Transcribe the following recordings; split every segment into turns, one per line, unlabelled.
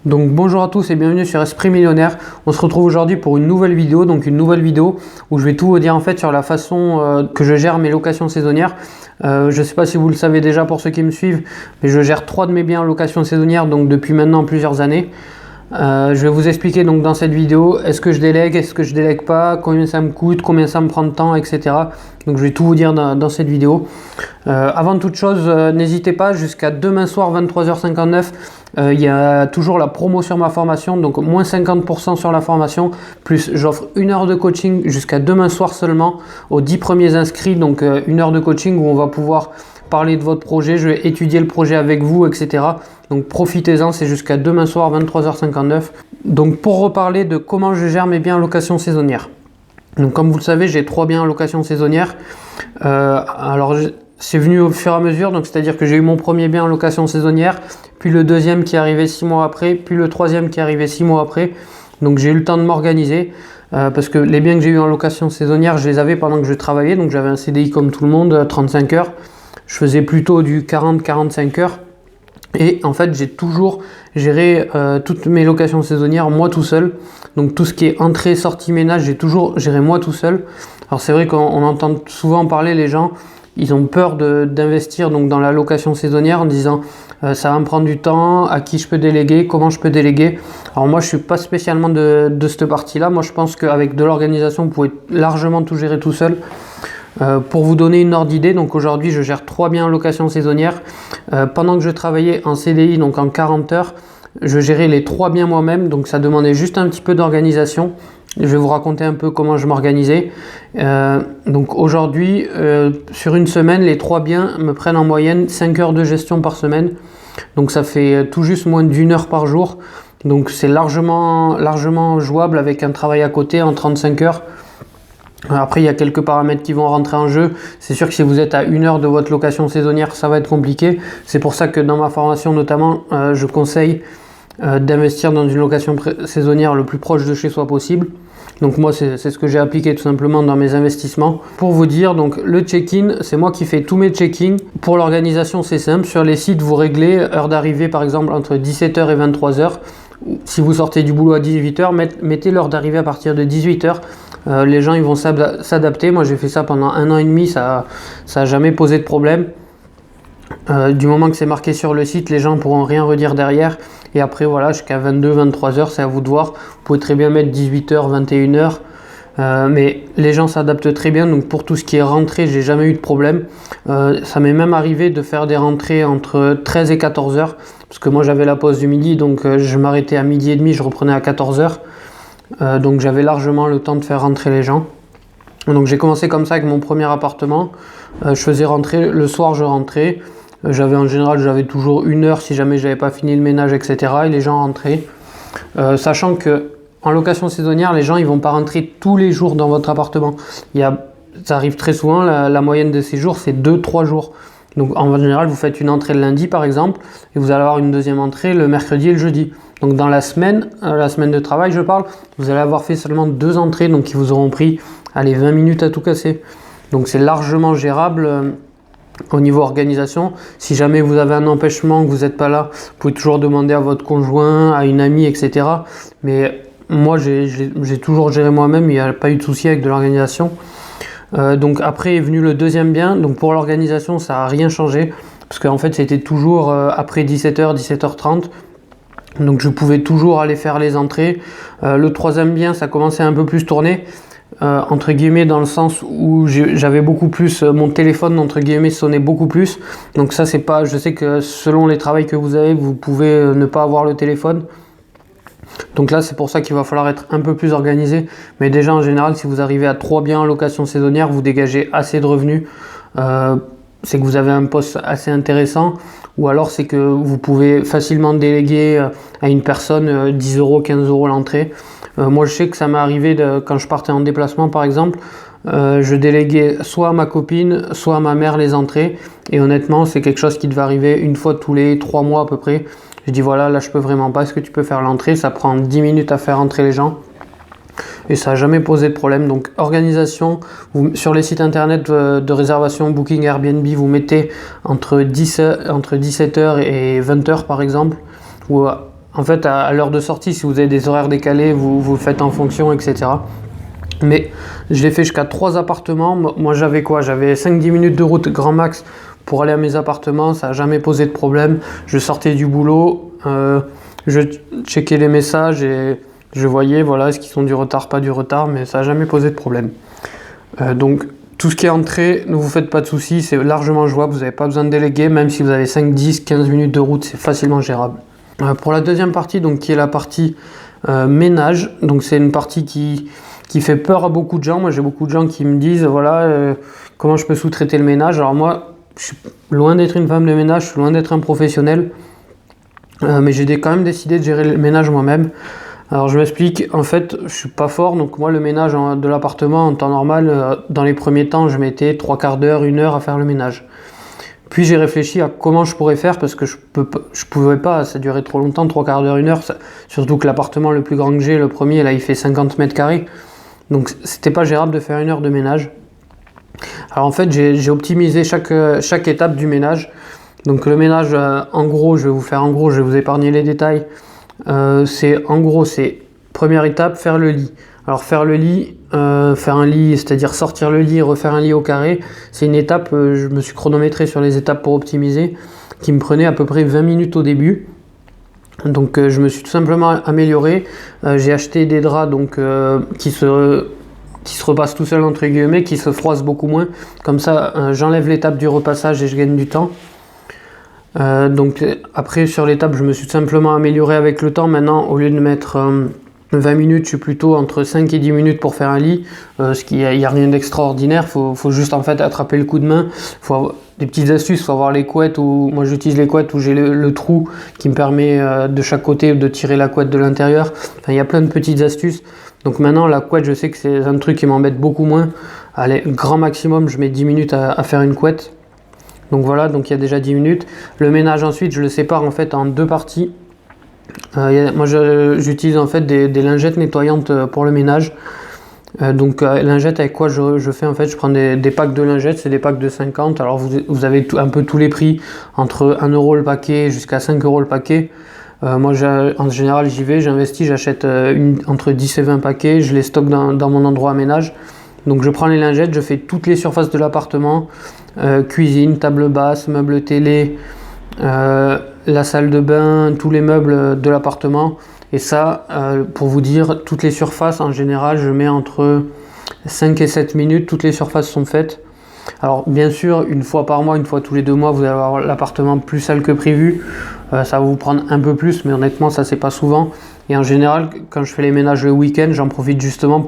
Donc bonjour à tous et bienvenue sur Esprit Millionnaire. On se retrouve aujourd'hui pour une nouvelle vidéo, où je vais tout vous dire en fait sur la façon que je gère mes locations saisonnières. Je ne sais pas si vous le savez déjà pour ceux qui me suivent, mais je gère 3 de mes biens en location saisonnière donc depuis maintenant plusieurs années. Je vais vous expliquer donc dans cette vidéo est-ce que je délègue, est-ce que je délègue pas, combien ça me coûte, combien ça me prend de temps, etc. Donc je vais tout vous dire dans cette vidéo. Avant toute chose, n'hésitez pas, jusqu'à demain soir 23h59, il y a toujours la promo sur ma formation, donc moins 50% sur la formation, plus j'offre 1 heure de coaching jusqu'à demain soir seulement aux 10 premiers inscrits, donc 1 heure de coaching où on va pouvoir parler de votre projet, je vais étudier le projet avec vous, etc. Donc profitez-en, c'est jusqu'à demain soir 23h59. Donc pour reparler de comment je gère mes biens en location saisonnière. Donc comme vous le savez, j'ai 3 biens en location saisonnière. C'est venu au fur et à mesure, donc c'est-à-dire que j'ai eu mon premier bien en location saisonnière, puis le deuxième qui est arrivé 6 mois après, puis le troisième qui est arrivé 6 mois après. Donc j'ai eu le temps de m'organiser parce que les biens que j'ai eu en location saisonnière, je les avais pendant que je travaillais, donc j'avais un CDI comme tout le monde, 35 heures. Je faisais plutôt du 40-45 heures. Et en fait, j'ai toujours géré toutes mes locations saisonnières moi tout seul. Donc tout ce qui est entrée, sortie, ménage, j'ai toujours géré moi tout seul. Alors c'est vrai qu'on entend souvent parler, les gens, ils ont peur d'investir donc dans la location saisonnière en disant ça va me prendre du temps, à qui je peux déléguer, comment je peux déléguer. Alors moi je suis pas spécialement de cette partie-là. Moi je pense qu'avec de l'organisation, vous pouvez largement tout gérer tout seul. Pour vous donner une ordre d'idée, donc aujourd'hui je gère 3 biens en location saisonnière. Pendant que je travaillais en CDI, donc en 40 heures, je gérais les 3 biens moi-même, donc ça demandait juste un petit peu d'organisation. Je vais vous raconter un peu comment je m'organisais. Donc aujourd'hui, sur une semaine, les 3 biens me prennent en moyenne 5 heures de gestion par semaine. Donc ça fait tout juste moins d'1 heure par jour. Donc c'est largement jouable avec un travail à côté en 35 heures. Après, il y a quelques paramètres qui vont rentrer en jeu. C'est sûr que si vous êtes à 1 heure de votre location saisonnière, ça va être compliqué. C'est pour ça que dans ma formation notamment, je conseille d'investir dans une location saisonnière le plus proche de chez soi possible. Donc moi, c'est ce que j'ai appliqué tout simplement dans mes investissements. Pour vous dire, donc le check-in, c'est moi qui fais tous mes check-in. Pour l'organisation, c'est simple. Sur les sites, vous réglez heure d'arrivée par exemple entre 17h et 23h. Si vous sortez du boulot à 18h, mettez l'heure d'arrivée à partir de 18h. Les gens ils vont s'adapter. Moi j'ai fait ça pendant 1 an et demi, ça n'a jamais posé de problème. Du moment que c'est marqué sur le site, les gens ne pourront rien redire derrière. Et après voilà, jusqu'à 22-23h, c'est à vous de voir. Vous pouvez très bien mettre 18h, 21h. Mais les gens s'adaptent très bien, donc pour tout ce qui est rentrée, j'ai jamais eu de problème. Ça m'est même arrivé de faire des rentrées entre 13 et 14h, parce que moi j'avais la pause du midi, donc je m'arrêtais à midi et demi, je reprenais à 14h. Donc j'avais largement le temps de faire rentrer les gens. Donc j'ai commencé comme ça avec mon premier appartement. Je faisais rentrer, le soir je rentrais. En général j'avais toujours 1 heure si jamais j'avais pas fini le ménage, etc. Et les gens rentraient. Sachant que en location saisonnière, les gens ils vont pas rentrer tous les jours dans votre appartement. Ça arrive très souvent, la moyenne de ces jours c'est 2-3 jours. Donc en général vous faites une entrée le lundi par exemple et vous allez avoir une deuxième entrée le mercredi et le jeudi. Donc dans la semaine de travail je parle, vous allez avoir fait seulement 2 entrées, donc qui vous auront pris 20 minutes à tout casser. Donc c'est largement gérable au niveau organisation. Si jamais vous avez un empêchement, que vous n'êtes pas là, vous pouvez toujours demander à votre conjoint, à une amie, etc. Mais moi j'ai toujours géré moi-même, il n'y a pas eu de souci avec de l'organisation. Donc après est venu le deuxième bien. Donc pour l'organisation ça n'a rien changé, parce qu'en fait c'était toujours après 17h, 17h30. Donc je pouvais toujours aller faire les entrées. Le troisième bien ça commençait à un peu plus tourner, entre guillemets, dans le sens où j'avais beaucoup plus, mon téléphone entre guillemets sonnait beaucoup plus. Donc ça c'est pas, je sais que selon les travails que vous avez, vous pouvez ne pas avoir le téléphone. Donc là c'est pour ça qu'il va falloir être un peu plus organisé. Mais déjà en général, si vous arrivez à 3 biens en location saisonnière, vous dégagez assez de revenus. C'est que vous avez un poste assez intéressant, ou alors c'est que vous pouvez facilement déléguer à une personne 10 euros, 15 euros l'entrée. Moi je sais que ça m'est arrivé quand je partais en déplacement par exemple, je déléguais soit à ma copine, soit à ma mère les entrées, et honnêtement c'est quelque chose qui devait arriver une fois tous les 3 mois à peu près. Je dis voilà, là je peux vraiment pas, est-ce que tu peux faire l'entrée? Ça prend 10 minutes à faire entrer les gens. Et ça n'a jamais posé de problème. Donc organisation, sur les sites internet de réservation, Booking, Airbnb, vous mettez entre 17h et 20h par exemple, ou en fait, à l'heure de sortie, si vous avez des horaires décalés, vous le faites en fonction, etc. Mais je l'ai fait jusqu'à 3 appartements. Moi, j'avais quoi? J'avais 5-10 minutes de route grand max pour aller à mes appartements. Ça n'a jamais posé de problème. Je sortais du boulot, je checkais les messages et je voyais, voilà, est-ce qu'ils ont du retard, pas du retard, mais ça n'a jamais posé de problème. Donc, tout ce qui est entrée, ne vous faites pas de soucis, c'est largement jouable. Vous n'avez pas besoin de déléguer, même si vous avez 5, 10, 15 minutes de route, c'est facilement gérable. Pour la deuxième partie, donc, qui est la partie ménage, donc c'est une partie qui fait peur à beaucoup de gens. Moi, j'ai beaucoup de gens qui me disent, voilà, comment je peux sous-traiter le ménage. Alors moi, je suis loin d'être une femme de ménage, je suis loin d'être un professionnel, mais j'ai quand même décidé de gérer le ménage moi-même. Alors je m'explique, en fait, je suis pas fort, donc moi le ménage de l'appartement en temps normal, dans les premiers temps, je mettais 3/4 d'heure, 1 heure à faire le ménage. Puis j'ai réfléchi à comment je pourrais faire parce que je pouvais pas, ça durait trop longtemps, 3/4 d'heure, 1 heure, surtout que l'appartement le plus grand que j'ai, le premier, là il fait 50 mètres carrés. Donc c'était pas gérable de faire 1 heure de ménage. Alors en fait j'ai optimisé chaque étape du ménage. Donc le ménage, en gros, je vais vous épargner les détails. C'est première étape, faire le lit. Alors faire le lit, faire un lit, c'est-à-dire sortir le lit et refaire un lit au carré, c'est une étape, je me suis chronométré sur les étapes pour optimiser, qui me prenait à peu près 20 minutes au début. Donc je me suis tout simplement amélioré. J'ai acheté des draps donc, qui se repassent tout seul entre guillemets, qui se froissent beaucoup moins. Comme ça, j'enlève l'étape du repassage et je gagne du temps. Donc après sur l'étape, je me suis tout simplement amélioré avec le temps. Maintenant, au lieu de mettre 20 minutes, je suis plutôt entre 5 et 10 minutes pour faire un lit. Il n'y a rien d'extraordinaire, faut juste en fait attraper le coup de main. Faut avoir des petites astuces, faut avoir les couettes, moi j'utilise les couettes où j'ai le trou qui me permet de chaque côté de tirer la couette de l'intérieur. Enfin, il y a plein de petites astuces. Donc maintenant la couette, je sais que c'est un truc qui m'embête beaucoup moins. Allez, grand maximum, je mets 10 minutes à faire une couette. Donc voilà, donc il y a déjà 10 minutes. Le ménage ensuite, je le sépare en fait en 2 parties. Moi j'utilise en fait des lingettes nettoyantes pour le ménage. Lingettes avec quoi je fais en fait, je prends des packs de lingettes, c'est des packs de 50. Alors vous avez un peu tous les prix, entre 1 euro le paquet jusqu'à 5 euros le paquet. Moi en général j'y vais, j'investis, j'achète entre 10 et 20 paquets, je les stocke dans mon endroit à ménage. Donc je prends les lingettes, je fais toutes les surfaces de l'appartement, cuisine, table basse, meubles télé, la salle de bain, tous les meubles de l'appartement. Et ça, pour vous dire, toutes les surfaces en général, je mets entre 5 et 7 minutes, toutes les surfaces sont faites. Alors bien sûr, une fois par mois, une fois tous les 2 mois, vous allez avoir l'appartement plus sale que prévu. Ça va vous prendre un peu plus, mais honnêtement, ça c'est pas souvent. Et en général, quand je fais les ménages le week-end, j'en profite justement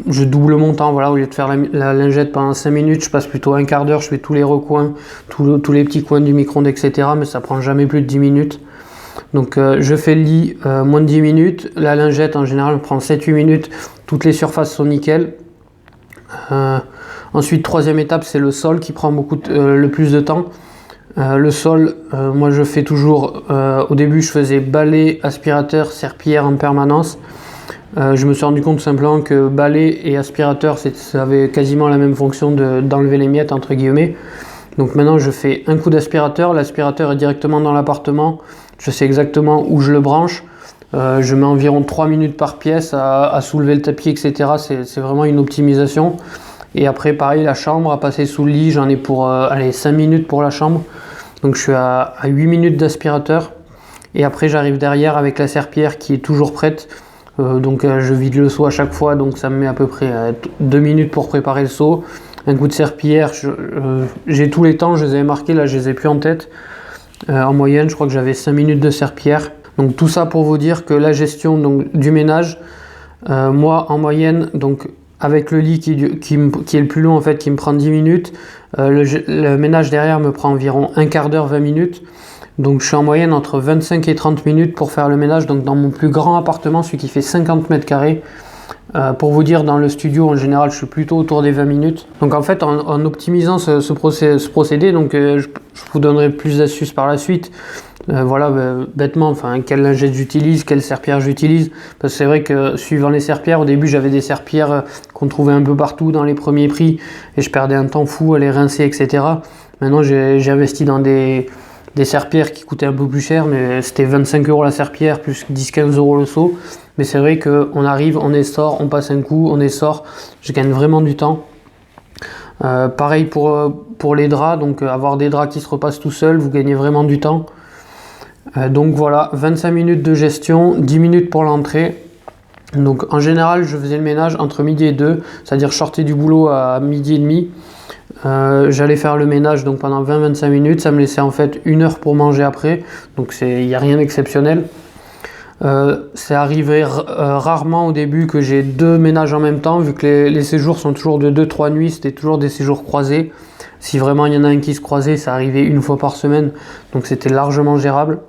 je double mon temps, voilà, au lieu de faire la lingette pendant 5 minutes, je passe plutôt 1/4 d'heure, je fais tous les recoins, tous les petits coins du micro-ondes, etc. Mais ça prend jamais plus de 10 minutes. Donc je fais le lit moins de 10 minutes, la lingette en général prend 7-8 minutes, toutes les surfaces sont nickel. Ensuite, troisième étape, c'est le sol qui prend le plus de temps. Le sol, moi je fais toujours, au début je faisais balai, aspirateur, serpillière en permanence. Je me suis rendu compte tout simplement que balai et aspirateur, ça avait quasiment la même fonction d'enlever les miettes entre guillemets. Donc maintenant je fais un coup d'aspirateur, l'aspirateur est directement dans l'appartement, je sais exactement où je le branche. Je mets environ 3 minutes par pièce à soulever le tapis, etc. C'est vraiment une optimisation. Et après pareil, la chambre à passer sous le lit, j'en ai pour 5 minutes pour la chambre. Donc je suis à 8 minutes d'aspirateur. Et après j'arrive derrière avec la serpillière qui est toujours prête. Je vide le seau à chaque fois, donc ça me met à peu près 2 minutes pour préparer le seau. Un coup de serpillière, j'ai tous les temps, je les avais marqués, là je les ai plus en tête. En moyenne, je crois que j'avais 5 minutes de serpillière. Donc tout ça pour vous dire que la gestion donc, du ménage, moi en moyenne, donc avec le lit qui est le plus long en fait, qui me prend 10 minutes, le ménage derrière me prend environ 1/4 d'heure, 20 minutes. Donc je suis en moyenne entre 25 et 30 minutes pour faire le ménage. Donc dans mon plus grand appartement, celui qui fait 50 mètres carrés, pour vous dire, dans le studio en général, je suis plutôt autour des 20 minutes. Donc en fait, en optimisant ce procédé, donc je vous donnerai plus d'astuces par la suite. Bêtement, quelle lingette j'utilise, quelle serpillière j'utilise. Parce que c'est vrai que suivant les serpillières, au début j'avais des serpillières qu'on trouvait un peu partout dans les premiers prix et je perdais un temps fou à les rincer, etc. Maintenant j'ai investi dans des des serpillères qui coûtaient un peu plus cher, mais c'était 25 € la serpillière plus 10-15 € le seau. Mais c'est vrai qu'on arrive, on essore, on passe un coup, on essore, je gagne vraiment du temps. Pareil pour les draps, donc avoir des draps qui se repassent tout seuls, vous gagnez vraiment du temps. Donc voilà, 25 minutes de gestion, 10 minutes pour l'entrée. Donc en général, je faisais le ménage entre midi et 2, c'est-à-dire je sortais du boulot à midi et demi. J'allais faire le ménage donc pendant 20-25 minutes, ça me laissait en fait 1 heure pour manger après, donc il n'y a rien d'exceptionnel. C'est arrivé rarement au début que j'ai 2 ménages en même temps, vu que les séjours sont toujours de 2-3 nuits, c'était toujours des séjours croisés. Si vraiment il y en a un qui se croisait, ça arrivait 1 fois par semaine, donc c'était largement gérable.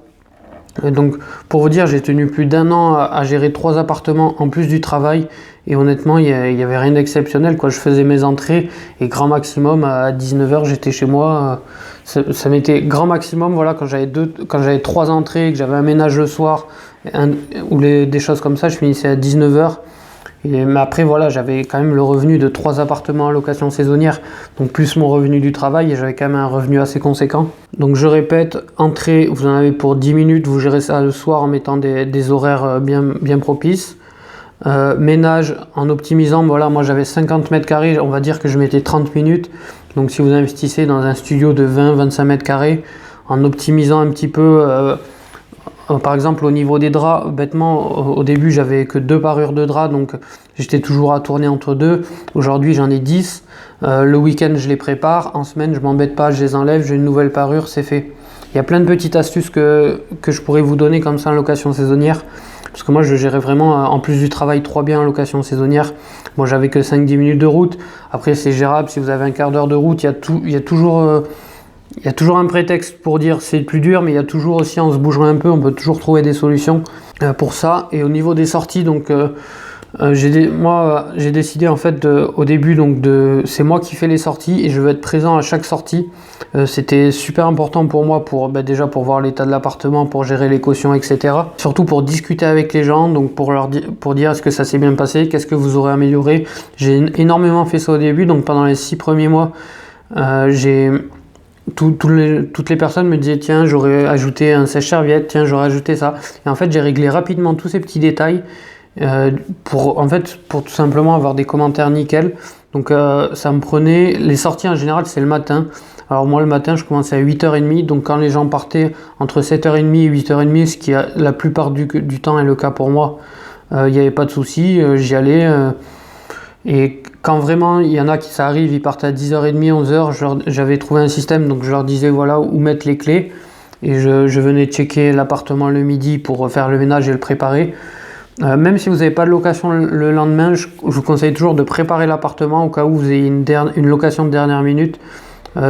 Donc pour vous dire, j'ai tenu plus d'1 an à gérer 3 appartements en plus du travail, et honnêtement il n'y avait rien d'exceptionnel, quoi. Je faisais mes entrées et grand maximum à 19 h j'étais chez moi. Ça m'était grand maximum, voilà, quand j'avais 3 entrées et que j'avais un ménage le soir ou des choses comme ça, je finissais à 19 h. Mais après voilà, j'avais quand même le revenu de 3 appartements en location saisonnière, donc plus mon revenu du travail, et j'avais quand même un revenu assez conséquent. Donc je répète, entrée, vous en avez pour 10 minutes, vous gérez ça le soir en mettant des horaires bien propices. Ménage en optimisant, voilà, moi j'avais 50 mètres carrés, on va dire que je mettais 30 minutes. Donc si vous investissez dans un studio de 20-25 mètres carrés, en optimisant un petit peu, par exemple au niveau des draps, bêtement au début j'avais que 2 parures de draps, donc j'étais toujours à tourner entre 2. Aujourd'hui j'en ai 10. Le week-end je les prépare, en semaine je m'embête pas, je les enlève, j'ai une nouvelle parure, c'est fait. Il y a plein de petites astuces que je pourrais vous donner comme ça en location saisonnière, parce que moi je gérais vraiment, en plus du travail, 3 biens en location saisonnière. Moi j'avais que 5-10 minutes de route, après c'est gérable, si vous avez un quart d'heure de route, il y a toujours un prétexte pour dire c'est le plus dur, mais il y a toujours aussi, en se bougeant un peu, on peut toujours trouver des solutions pour ça. Et au niveau des sorties, donc j'ai décidé en fait au début, donc c'est moi qui fais les sorties et je veux être présent à chaque sortie. C'était super important pour moi déjà pour voir l'état de l'appartement, pour gérer les cautions, etc. Surtout pour discuter avec les gens, donc pour dire est-ce que ça s'est bien passé, qu'est-ce que vous aurez amélioré. J'ai énormément fait ça au début, donc pendant les 6 premiers mois, toutes les personnes me disaient tiens, j'aurais ajouté un sèche-serviette, tiens, j'aurais ajouté ça. Et en fait j'ai réglé rapidement tous ces petits détails pour tout simplement avoir des commentaires nickel. Donc ça me prenait, les sorties en général c'est le matin. Alors moi le matin je commençais à 8h30, donc quand les gens partaient entre 7h30 et 8h30, ce qui la plupart du temps est le cas pour moi, il n'y avait pas de souci, j'y allais. Et quand vraiment il y en a qui ça arrive, ils partent à 10h30, 11h, j'avais trouvé un système, donc je leur disais voilà où mettre les clés, et je venais checker l'appartement le midi pour faire le ménage et le préparer. Même si vous n'avez pas de location le lendemain, je vous conseille toujours de préparer l'appartement au cas où vous ayez une location de dernière minute.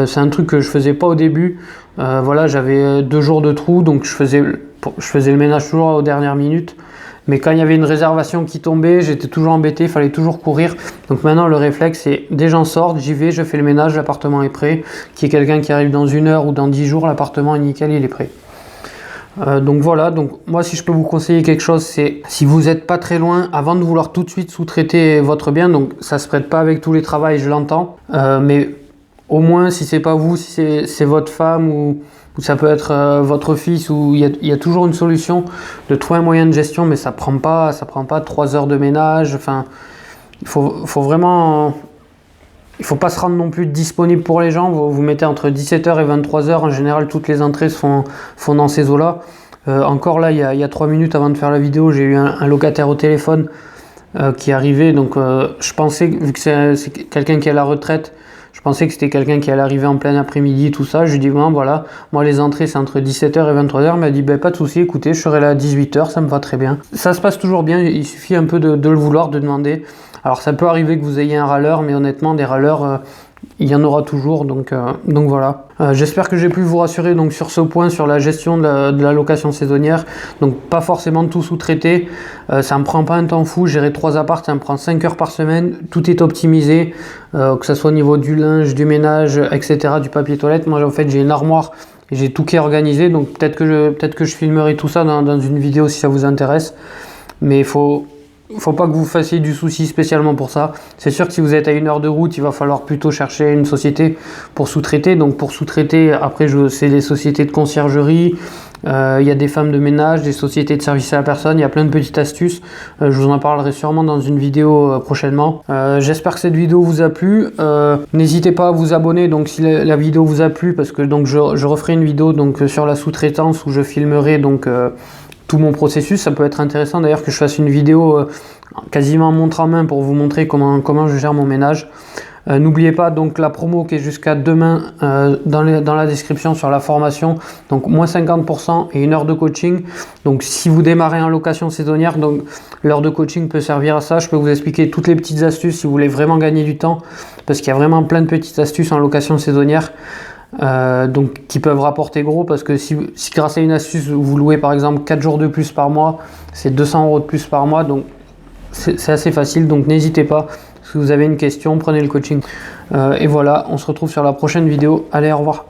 C'est un truc que je faisais pas au début. Voilà, j'avais 2 jours de trou, donc je faisais le ménage toujours aux dernières minutes. Mais quand il y avait une réservation qui tombait, j'étais toujours embêté, il fallait toujours courir. Donc maintenant, le réflexe, c'est des gens sortent, j'y vais, je fais le ménage, l'appartement est prêt. Qu'il y ait quelqu'un qui arrive dans 1 heure ou dans 10 jours, l'appartement est nickel, il est prêt. Donc voilà, donc moi si je peux vous conseiller quelque chose, c'est si vous n'êtes pas très loin, avant de vouloir tout de suite sous-traiter votre bien, donc ça se prête pas avec tous les travails, je l'entends, mais au moins si c'est pas vous, si c'est votre femme ou ça peut être votre fils, ou il y a toujours une solution de trouver un moyen de gestion, mais ça prend pas 3 heures de ménage. Enfin, il faut vraiment, il faut pas se rendre non plus disponible pour les gens. Vous mettez entre 17h et 23h, en général toutes les entrées se font dans ces eaux-là. Encore là, il y a 3 minutes avant de faire la vidéo, j'ai eu un locataire au téléphone qui arrivait, donc je pensais, vu que c'est quelqu'un qui est à la retraite, je pensais que c'était quelqu'un qui allait arriver en plein après-midi, tout ça. Je lui dis bon, voilà, moi les entrées c'est entre 17h et 23h. Il m'a dit pas de souci, écoutez, je serai là à 18h, ça me va très bien. Ça se passe toujours bien, il suffit un peu de le vouloir, de demander. Alors ça peut arriver que vous ayez un râleur, mais honnêtement des râleurs, il y en aura toujours, donc voilà. J'espère que j'ai pu vous rassurer donc sur ce point, sur la gestion de la location saisonnière. Donc pas forcément tout sous-traiter, ça me prend pas un temps fou. Gérer 3 apparts, ça me prend 5 heures par semaine, tout est optimisé, que ce soit au niveau du linge, du ménage, etc., du papier toilette. Moi en fait j'ai une armoire et j'ai tout qui est organisé, donc peut-être que je filmerai tout ça dans une vidéo si ça vous intéresse. Mais il faut faut pas que vous fassiez du souci spécialement pour ça. C'est sûr que si vous êtes à 1 heure de route, il va falloir plutôt chercher une société pour sous-traiter. Donc pour sous-traiter, après c'est les sociétés de conciergerie, il y a des femmes de ménage, des sociétés de service à la personne, il y a plein de petites astuces. Je vous en parlerai sûrement dans une vidéo prochainement. J'espère que cette vidéo vous a plu. N'hésitez pas à vous abonner donc si la vidéo vous a plu, parce que donc je referai une vidéo donc sur la sous-traitance où je filmerai donc tout mon processus. Ça peut être intéressant d'ailleurs que je fasse une vidéo quasiment montre en main pour vous montrer comment je gère mon ménage. N'oubliez pas donc la promo qui est jusqu'à demain dans la description sur la formation, donc moins 50% et 1 heure de coaching. Donc si vous démarrez en location saisonnière, donc l'heure de coaching peut servir à ça. Je peux vous expliquer toutes les petites astuces si vous voulez vraiment gagner du temps, parce qu'il y a vraiment plein de petites astuces en location saisonnière. Donc qui peuvent rapporter gros, parce que si grâce à une astuce vous louez par exemple 4 jours de plus par mois, c'est 200 € de plus par mois, donc c'est assez facile. Donc n'hésitez pas, si vous avez une question, prenez le coaching. Et voilà, on se retrouve sur la prochaine vidéo. Allez, au revoir.